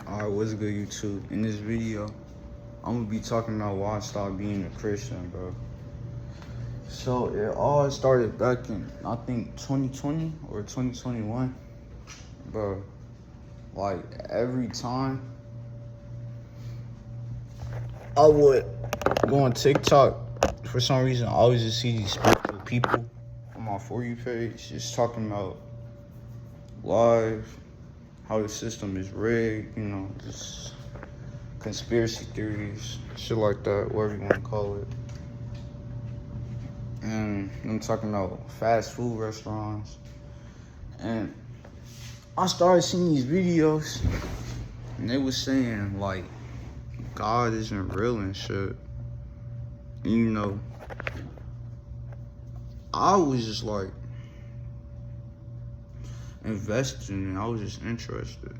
Alright, what's good, YouTube? In this video, I'm gonna be talking about why I stopped being a Christian, bro. So it all started back in, I think, 2020 or 2021, bro. Like every time I would go on TikTok, for some reason, I always just see these spiritual people on my For You page just talking about life, how the system is rigged, just conspiracy theories, shit like that, whatever you want to call it. And I'm talking about fast food restaurants. And I started seeing these videos, and they was saying, like, God isn't real and shit. And, I was just, like, invested in it. I was just interested.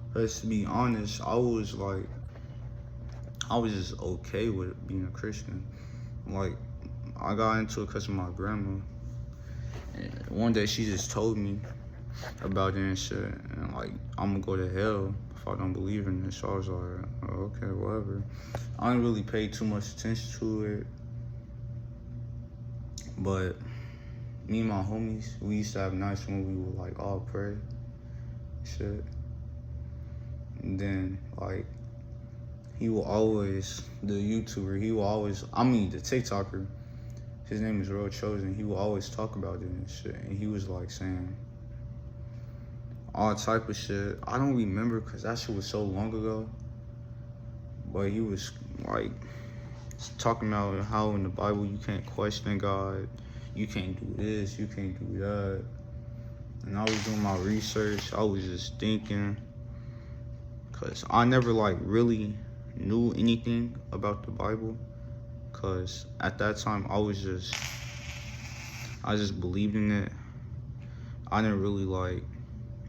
Because to be honest, I was just okay with being a Christian. Like, I got into it because of my grandma. And one day she just told me about it and shit. And like, I'm gonna go to hell if I don't believe in this. So I was like, oh, okay, whatever. I didn't really pay too much attention to it. But me and my homies, we used to have nights when we would like all pray. Shit. And then, like, he will always, the YouTuber, the TikToker, his name is Real Chosen, he will always talk about it and shit. And he was, like, saying all type of shit. I don't remember because that shit was so long ago. But he was, like, talking about how in the Bible you can't question God. You can't do this, you can't do that. And I was doing my research. I was just thinking. Because I never, like, really knew anything about the Bible. Because at that time, I just believed in it. I didn't really, like,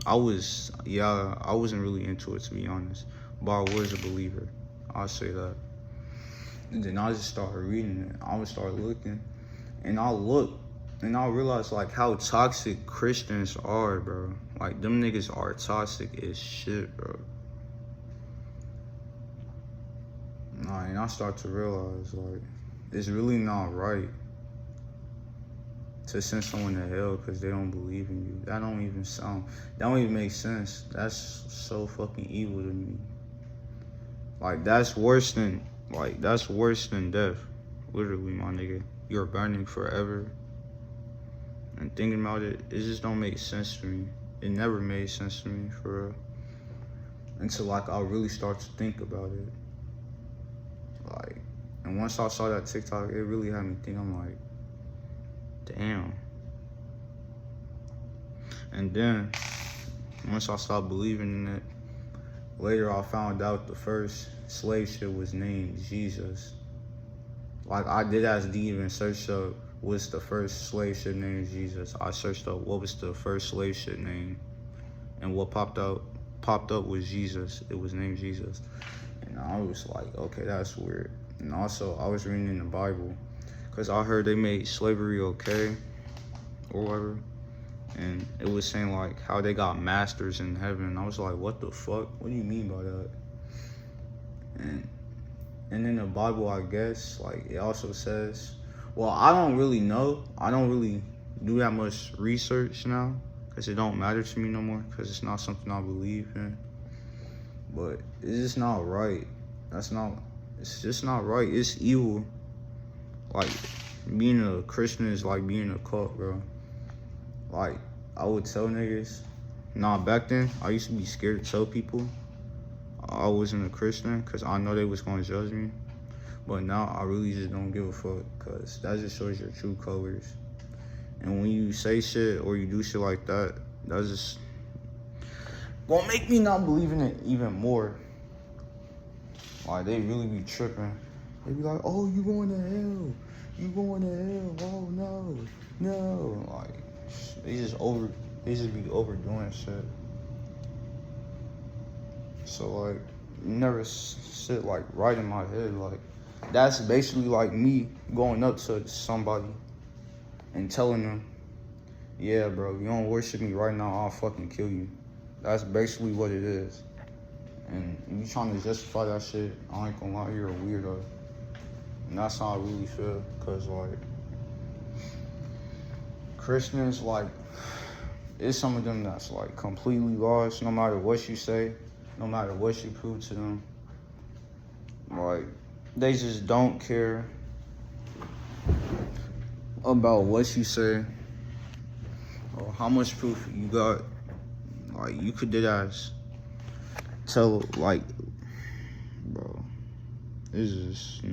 I wasn't really into it, to be honest. But I was a believer. I'll say that. And then I just started reading it. I would start looking. And I looked. And I realized, like, how toxic Christians are, bro. Like, them niggas are toxic as shit, bro. And I start to realize, like, it's really not right to send someone to hell because they don't believe in you. That don't even make sense. That's so fucking evil to me. Like, that's worse than death. Literally, my nigga. You're burning forever. And thinking about it, it just don't make sense to me. It never made sense to me, for real. Until, like, I really start to think about it. Like, and once I saw that TikTok, it really had me think. I'm like, damn. And then, once I stopped believing in it, later I found out the first slave ship was named Jesus. Like, I did ask D and search up what's the first slave ship named Jesus. I searched up what was the first slave ship name, and what popped up was Jesus. It was named Jesus. And I was like, okay, that's weird. And also, I was reading in the Bible, because I heard they made slavery okay, or whatever. And it was saying, like, how they got masters in heaven. And I was like, what the fuck? What do you mean by that? And in the Bible, I guess, like, it also says, well, I don't really know. I don't really do that much research now, because it don't matter to me no more, because it's not something I believe in. But it's just not right. It's just not right. It's evil. Like, being a Christian is like being a cult, bro. Like, I would tell niggas, back then, I used to be scared to tell people I wasn't a Christian, because I know they was going to judge me. But now, I really just don't give a fuck, because that just shows your true colors. And when you say shit or you do shit like that, that's just gonna make me not believe in it even more. Like, they really be tripping. They be like, oh, you going to hell. You going to hell. Oh, no. Like, they just be overdoing shit. So, like, never sit, like, right in my head. Like, that's basically like me going up to somebody and telling them, yeah, bro, if you don't worship me right now, I'll fucking kill you. That's basically what it is. And if you trying to justify that shit, I ain't gonna lie, you're a weirdo. And that's how I really feel, cause like Christians, like, it's some of them that's like completely lost, no matter what you say, no matter what you prove to them. Like, they just don't care about what you say or how much proof you got. Like, you could deadass tell, like, bro, it's just,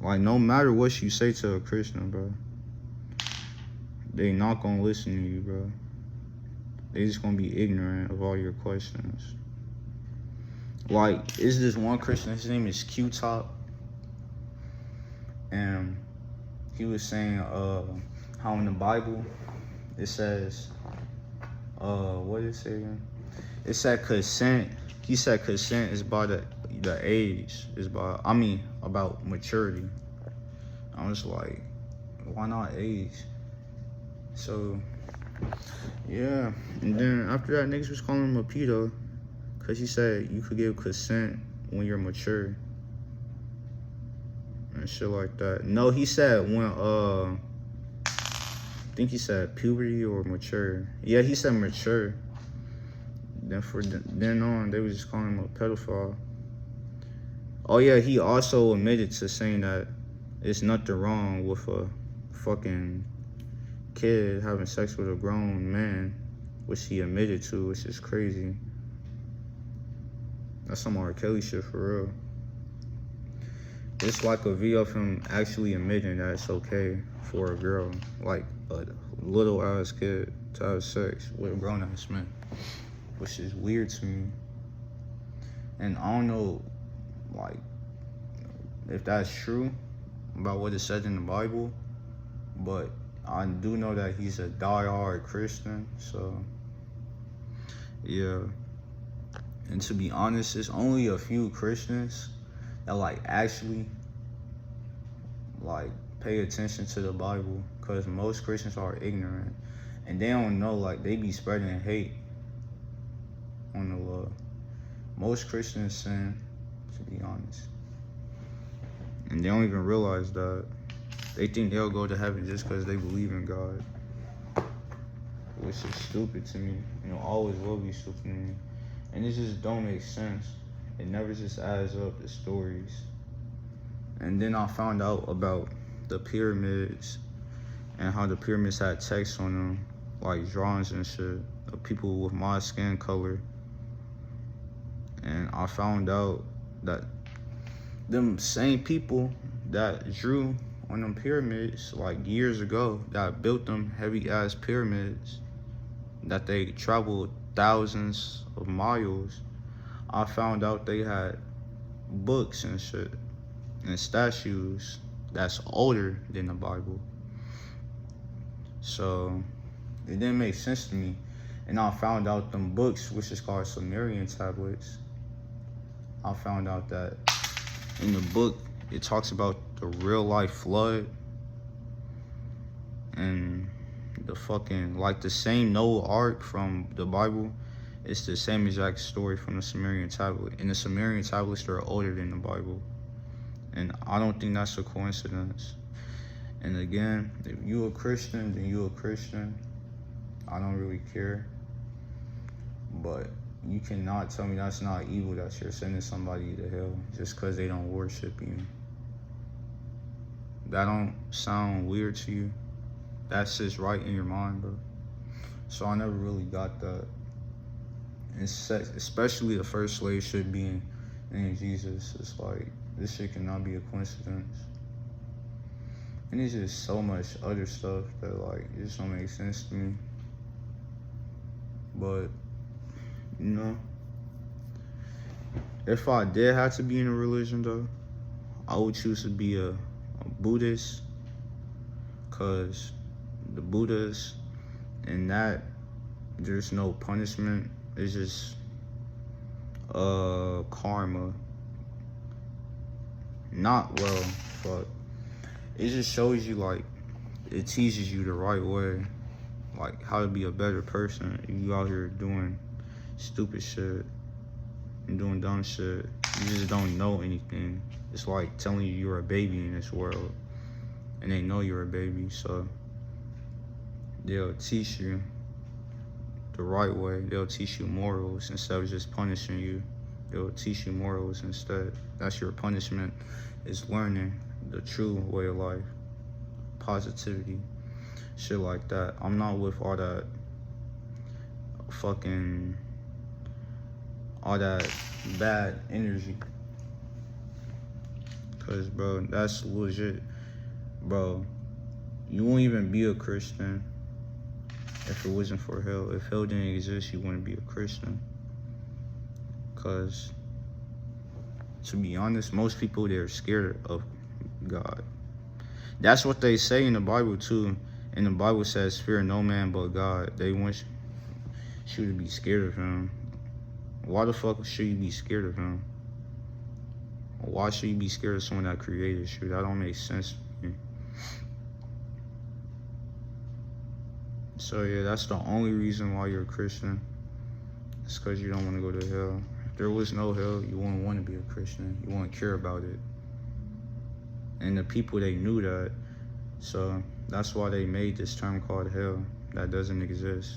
like, no matter what you say to a Christian, bro, they not gonna listen to you, bro. They just gonna be ignorant of all your questions. Like, is this one Christian, his name is Q-Top, and he was saying how in the Bible it says, what did it say again? It said consent. He said consent is by the age, is by, about maturity. I was like, why not age? So, yeah. And then after that, niggas was calling him a pedo, because he said you could give consent when you're mature. And shit like that. No, he said when, I think he said puberty or mature. Yeah, he said mature. Then then on, they was just calling him a pedophile. Oh yeah, he also admitted to saying that it's nothing wrong with a fucking kid having sex with a grown man, which he admitted to, which is crazy. That's some R. Kelly shit for real. It's like a video of him actually admitting that it's okay for a girl, like a little ass kid, to have sex with a grown ass man, which is weird to me. And I don't know, like, if that's true about what it said in the Bible, but I do know that he's a diehard Christian, so yeah. And to be honest, there's only a few Christians that like actually like pay attention to the Bible, because most Christians are ignorant and they don't know, like, they be spreading hate on the Lord. Most Christians sin, to be honest, and they don't even realize that. They think they'll go to heaven just because they believe in God, which is stupid to me. Always will be stupid to me. And it just don't make sense. It never just adds up, the stories. And then I found out about the pyramids and how the pyramids had text on them, like drawings and shit, of people with my skin color. And I found out that them same people that drew on them pyramids like years ago, that built them heavy ass pyramids, that they traveled thousands of miles, I found out they had books and shit and statues that's older than the Bible. So it didn't make sense to me. And I found out them books, which is called Sumerian tablets, I found out that in the book it talks about the real life flood and the fucking, like, the same Noah Ark from the Bible. It's the same exact story from the Sumerian tablet. And the Sumerian tablets are older than the Bible. And I don't think that's a coincidence. And again, if you a Christian, then you a Christian. I don't really care. But you cannot tell me that's not evil, that you're sending somebody to hell just because they don't worship you. That don't sound weird to you? That's just right in your mind, bro. So I never really got that. And especially the first slave shit being in Jesus. It's like, this shit cannot be a coincidence. And it's just so much other stuff that, like, it just don't make sense to me. But, if I did have to be in a religion, though, I would choose to be a Buddhist, because the Buddhists, in that, there's no punishment. It's just karma. Fuck. It just shows you, like, it teaches you the right way, like how to be a better person if you out here doing stupid shit. and doing dumb shit. You just don't know anything. It's like telling you you're a baby in this world, and they know you're a baby, so they'll teach you the right way. They'll teach you morals instead of just punishing you. They'll teach you morals instead. That's your punishment, is learning the true way of life, positivity, shit like that. I'm not with all that bad energy. Cause bro, that's legit. Bro, you won't even be a Christian if it wasn't for hell. If hell didn't exist, you wouldn't be a Christian. Cause to be honest, most people, they're scared of God. That's what they say in the Bible too. And the Bible says, fear no man but God. They want you to be scared of him. Why the fuck should you be scared of him? Why should you be scared of someone that created you? That don't make sense to me. So yeah, that's the only reason why you're a Christian. It's because you don't want to go to hell. If there was no hell, you wouldn't want to be a Christian. You wouldn't care about it. And the people, they knew that. So that's why they made this term called hell that doesn't exist.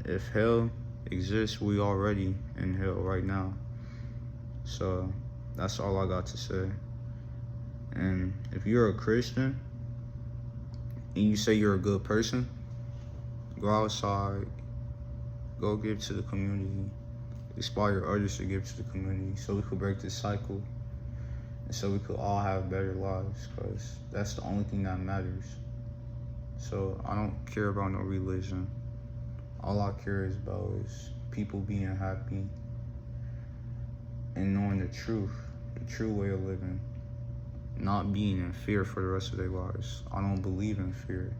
If hell exists, we already in hell right now. So that's all I got to say. And if you're a Christian and you say you're a good person, go outside, go give to the community, inspire others to give to the community, so we could break this cycle, and so we could all have better lives, because that's the only thing that matters. So I don't care about no religion. All I care about is people being happy and knowing the true way of living, not being in fear for the rest of their lives. I don't believe in fear.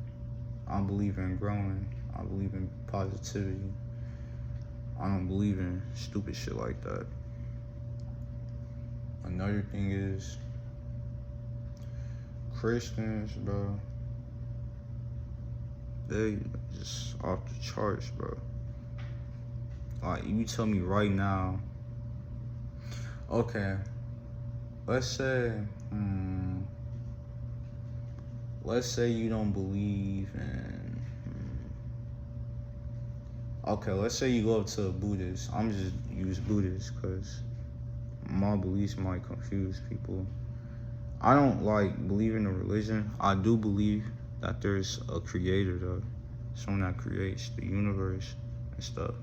I believe in growing. I believe in positivity. I don't believe in stupid shit like that. Another thing is, Christians, bro, they just off the charts, bro. Like, you tell me right now, okay, let's say you don't believe in, okay, let's say you go up to a Buddhist. I'm just use Buddhist because my beliefs might confuse people. I don't like believe in a religion. I do believe that there's a creator though, someone that creates the universe and stuff.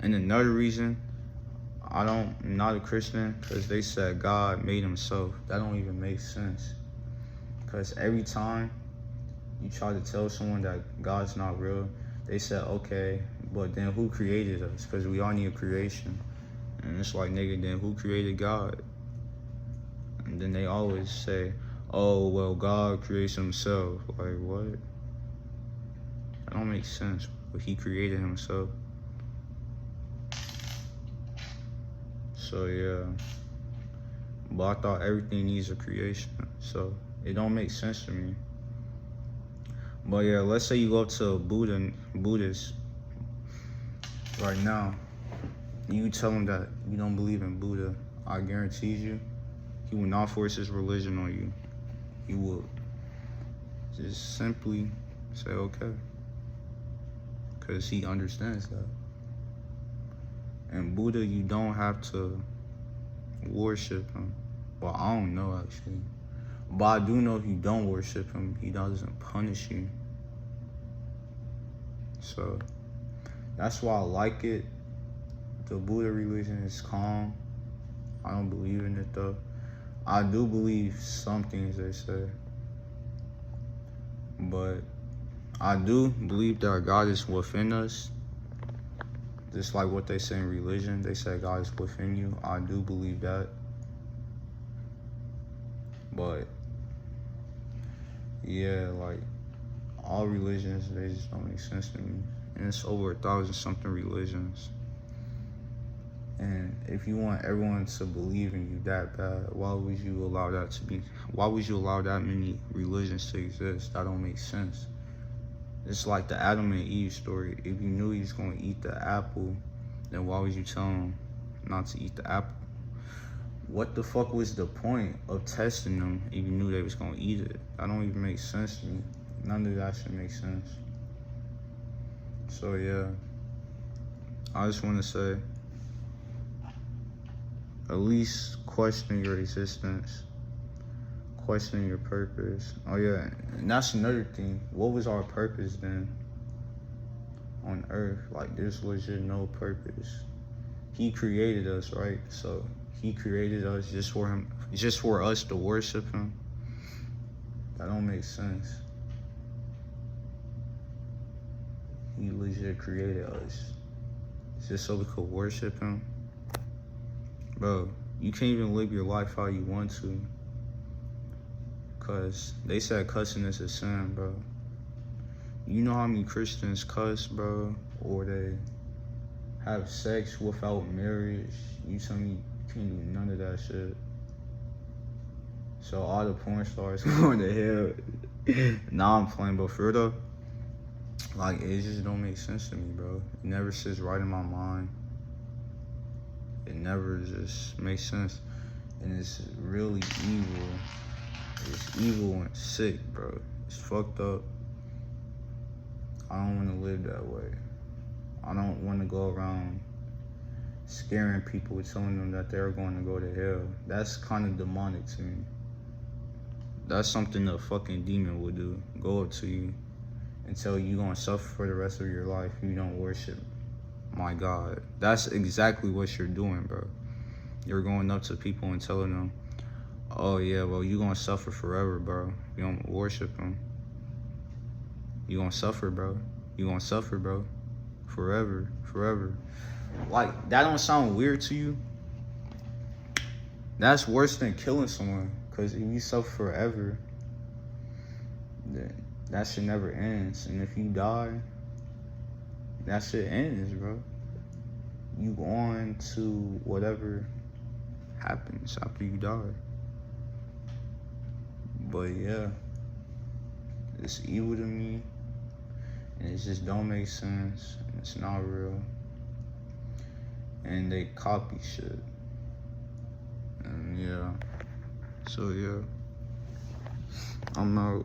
And another reason I'm not a Christian, because they said God made himself. That don't even make sense. Because every time you try to tell someone that God's not real, they said, okay, but then who created us? Because we all need a creation. And it's like, nigga, then who created God? And then they always say, oh, well, God creates himself. Like, what? That don't make sense. But he created himself. So yeah, but I thought everything needs a creation, so it don't make sense to me. But yeah, let's say you go to a Buddhist right now, you tell him that you don't believe in Buddha, I guarantee you, he will not force his religion on you. He will just simply say okay, because he understands that. And Buddha, you don't have to worship him. Well, I don't know actually. But I do know if you don't worship him, he doesn't punish you. So that's why I like it. The Buddha religion is calm. I don't believe in it though. I do believe some things they say. But I do believe that God is within us. Just like what they say in religion, they say God is within you. I do believe that. But yeah, like all religions, they just don't make sense to me. And it's over 1,000-something religions. And if you want everyone to believe in you that bad, why would you allow that to be? Why would you allow that many religions to exist? That don't make sense. It's like the Adam and Eve story. If you knew he was going to eat the apple then why would you tell them not to eat the apple? What the fuck was the point of testing them if you knew they was gonna eat it? That don't even make sense to me. None of that should make sense. So yeah, I just want to say, at least question your existence, question your purpose. Oh yeah, and that's another thing. What was our purpose then on earth? Like, there's legit no purpose. He created us, right? So he created us just for him, just for us to worship him. That don't make sense. He legit created us just so we could worship him. Bro, you can't even live your life how you want to, cause they said cussing is a sin, bro. You know how many Christians cuss, bro, or they have sex without marriage? You tell me you can't do none of that shit. So all the porn stars going to hell. Nah, I'm playing, but for real though, like, it just don't make sense to me, bro. It never sits right in my mind. It never just makes sense. And it's really evil. It's evil and sick, bro. It's fucked up. I don't want to live that way. I don't want to go around scaring people, telling them that they're going to go to hell. That's kind of demonic to me. That's something a fucking demon would do. Go up to you and tell you you're going to suffer for the rest of your life if you don't worship my God. That's exactly what you're doing, bro. You're going up to people and telling them, oh yeah, well, you're going to suffer forever, bro. You don't worship him. You're going to suffer, bro. You're going to suffer, bro. Forever, forever. Like, that don't sound weird to you? That's worse than killing someone. Because if you suffer forever, then that shit never ends. And if you die, that shit ends, bro. You go on to whatever happens after you die. But yeah, it's evil to me. And it just don't make sense. And it's not real. And they copy shit. And yeah. So yeah, I'm out.